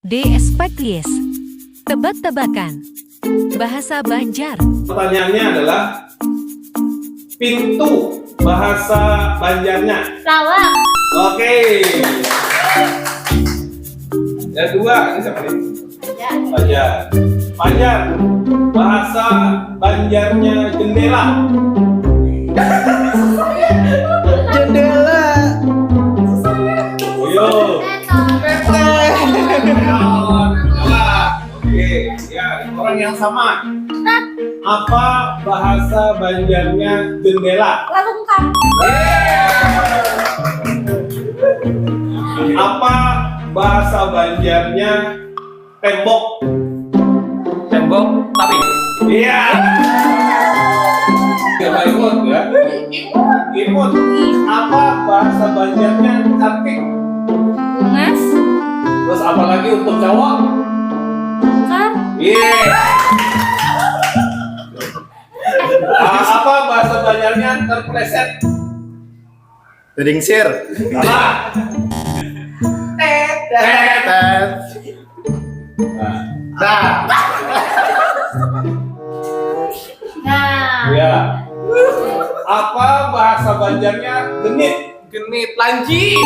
D-Spectries. Tebak-tebakan. Bahasa Banjar. Pertanyaannya adalah pintu bahasa Banjarnya. Lawang. Oke. Yang kedua, ini siapa nih? Banjar. Banjar. Bahasa Banjarnya jendela. Jendela. Yo. Oke, ya orang yang sama. Apa bahasa Banjarnya jendela? Lalungkang. Apa bahasa Banjarnya tembok? Tembok tapi. Iya. Coba imut ya. Imut. Apa bahasa Banjarnya cantik? Bungas. Terus apa lagi untuk cowok? Kan. Iya. Apa bahasa Banjarnya terpleset? Ringsir. Salah. Tet. Nah, Nah. ya. Apa bahasa Banjarnya genit? Genit lanji.